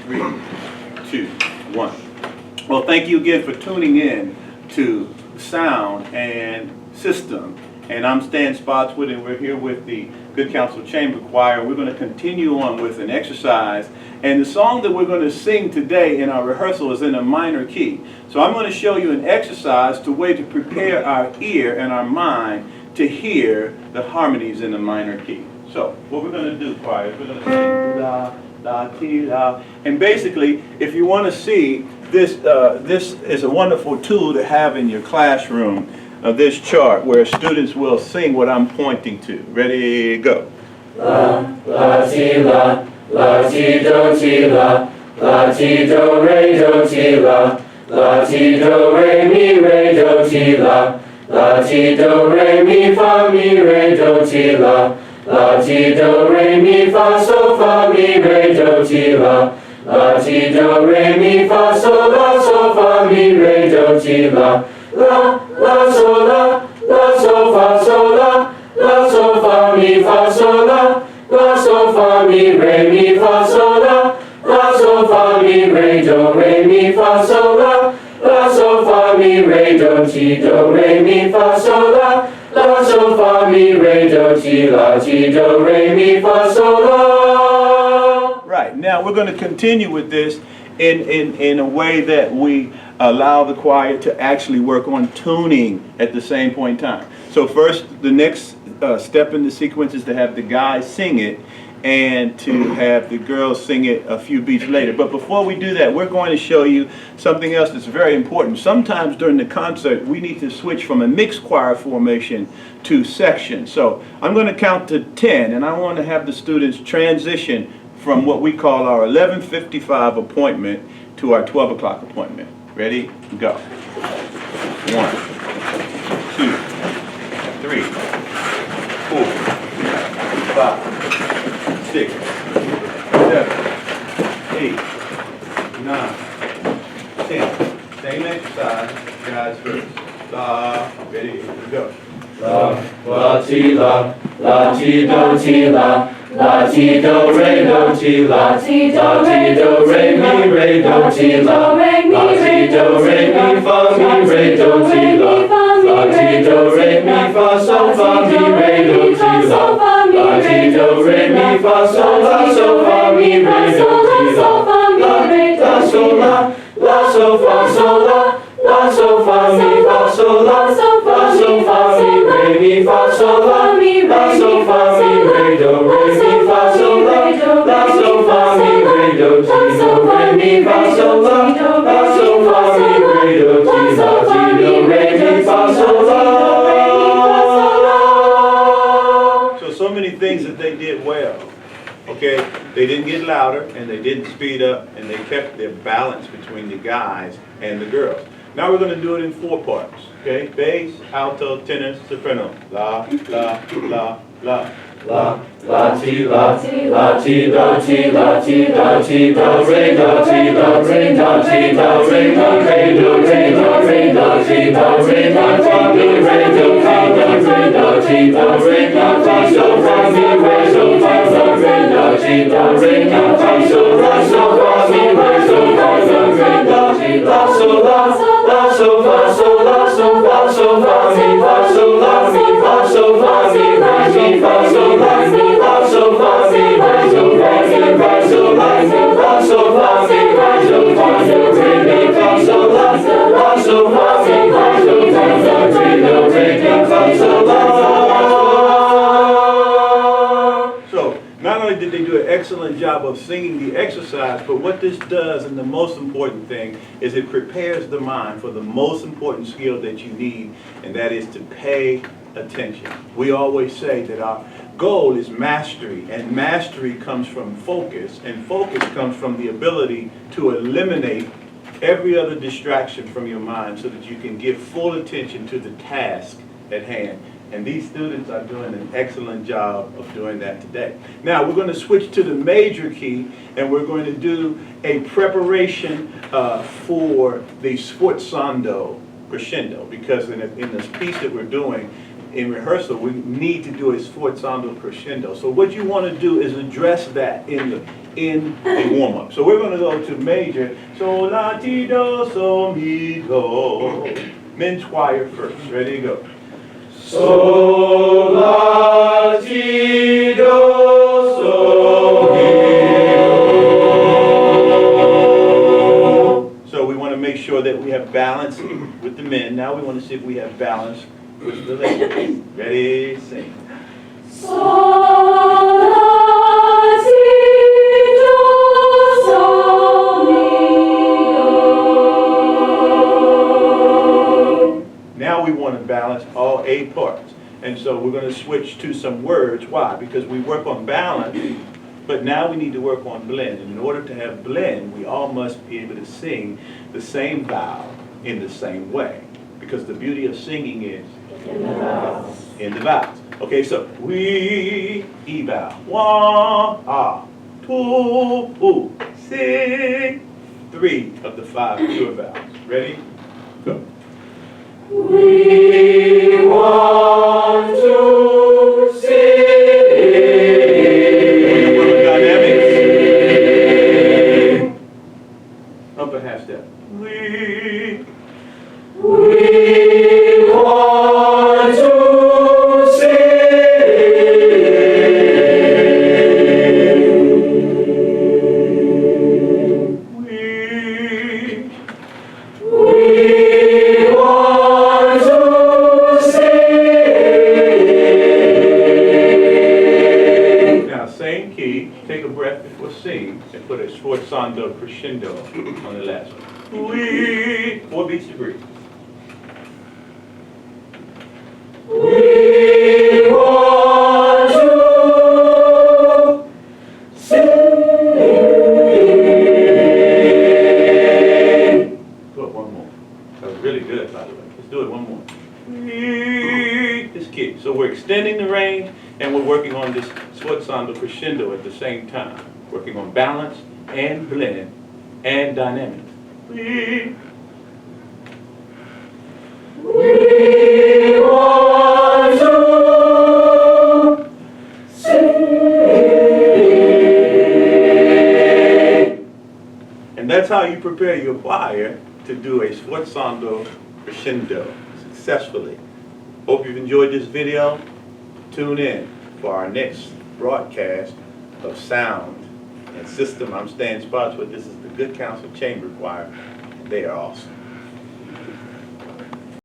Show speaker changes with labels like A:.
A: 3, 2, 1. Well, thank you again for tuning in to Sound and System. And I'm Stan Spotswood, and we're here with the Good Counsel Chamber Choir. We're going to continue on with an exercise. And the song that we're going to sing today in our rehearsal is in a minor key. So I'm going to show you an exercise to way to prepare our ear and our mind to hear the harmonies in the minor key. So what we're going to do, choir, is we're going to sing la, la, ti, la. And basically, if you want to see this, this is a wonderful tool to have in your classroom. This chart where students will sing what I'm pointing to. Ready, go.
B: La, la, ti, la, la, ti, do, ti, la, la, ti, do, ti, la, la, ti, do, do, ti, la, la, ti, do, mi, fa, do, ti, la, la, ti, do, mi, fa, so, fa, do, ti, la, la, ti, do, mi, fa, so, fa, do, ti, la, la, so, fa, so, mi, fa, so, la, so, fa, mi, fa, so, la, so, fa, mi, do, mi, fa, so, la, so, fa, mi, do, ti, do, mi, fa, so, la, so, fa, mi, do, ti, la, ti, do, mi, fa, so, la.
A: Right, now we're going to continue with this in a way that we allow the choir to actually work on tuning at the same point in time. So first, the next step in the sequence is to have the guys sing it and to have the girls sing it a few beats later. But before we do that, we're going to show you something else that's very important. Sometimes during the concert, we need to switch from a mixed choir formation to sections. So I'm going to count to 10, and I want to have the students transition from what we call our 11:55 appointment to our 12 o'clock appointment. Ready? Go. 1, 2, 3, 4, 5, 6, 7, 8, 9, 10. Same exercise, guys first. La, ready, go.
B: La, la, ti, la, la, ti, do, ti, la, la, ti, do, ti, la, ti, do, mi, do, ti, la, la, ti, do, mi, fa, do, ti, la, la, ti, do, mi, fa, so, fa, do, ti, la, la, ti, do, mi, fa, so, la, so, fa, do, ti, la, la, so, la, so, fa, so, la, so, fa, mi, fa, so, la, so, fa, mi, fa, so, la, so, fa, mi, do, mi, fa, so, la, so, fa, mi, do, ti, do, mi, fa, so, la, so, fa, mi, do, ti, la, ti, do, mi, fa, so, la.
A: So many things that they did well. Okay, they didn't get louder and they didn't speed up, and they kept their balance between the guys and the girls. Now we're going to do it in 4 parts. Okay, bass, alto, tenor, soprano. La, la, la, la.
B: La, la, ti, la, la, ti, do, ti, la, ti, do, ti, do, ti, do, ti, do, ti, do, ti, do, do, ti, do, ti, do, ti, do, ti, do, ti, so, fa, mi, so, fa, do, ti, do, so, la, so, fa, mi, so, fa, do, ti, la, so, la, so, fa, so, la, so, fa, so, fa, mi, fa, so, la, mi, fa, so, fa, mi, fa, so,
A: So, not only did they do an excellent job of singing the exercise, but what this does, and the most important thing, is it prepares the mind for the most important skill that you need, and that is to pay attention. We always say that our goal is mastery, and mastery comes from focus, and focus comes from the ability to eliminate every other distraction from your mind so that you can give full attention to the task at hand. And these students are doing an excellent job of doing that today. Now we're going to switch to the major key, and we're going to do a preparation for the sforzando crescendo, because in this piece that we're doing in rehearsal, we need to do a sforzando crescendo. So what you want to do is address that in in a warm-up. So we're going to go to major. So, la, ti, do, so, mi, do. Men's choir first. Ready to go.
B: So, la, ti, do, so, mi, do.
A: So we want to make sure that we have balance with the men. Now we want to see if we have balance with the ladies. Ready, sing.
C: So, la, ti, do, so, mi, do.
A: Now we want to balance all 8 parts. And so we're going to switch to some words. Why? Because we work on balance, but now we need to work on blend. And in order to have blend, we all must be able to sing the same vowel in the same way. Because the beauty of singing is
C: In the vowels.
A: in the vowels. Okay, so we, E vowel. 1, ah, 2, oo. Sing 3 of the 5 pure vowels. Ready? Go.
B: We want to sing.
A: Dynamics. Upper half step. We
B: want to sing. We want to sing.
A: Now, same key. Take a breath before sing and put a sforzando crescendo on the last one. We 4 beats to breathe.
B: We want to sing.
A: Do it one more. That was really good, by the way. Let's do it one more. We, this key. So we're extending the range and we're working on this sforzando crescendo at the same time. Working on balance and blend and dynamics. We
B: want to sing.
A: And that's how you prepare your choir to do a sforzando crescendo successfully. Hope you've enjoyed this video. Tune in for our next broadcast of sound and system. I'm Stan Spotswood. This is the Good Counsel Chamber Choir. They are awesome.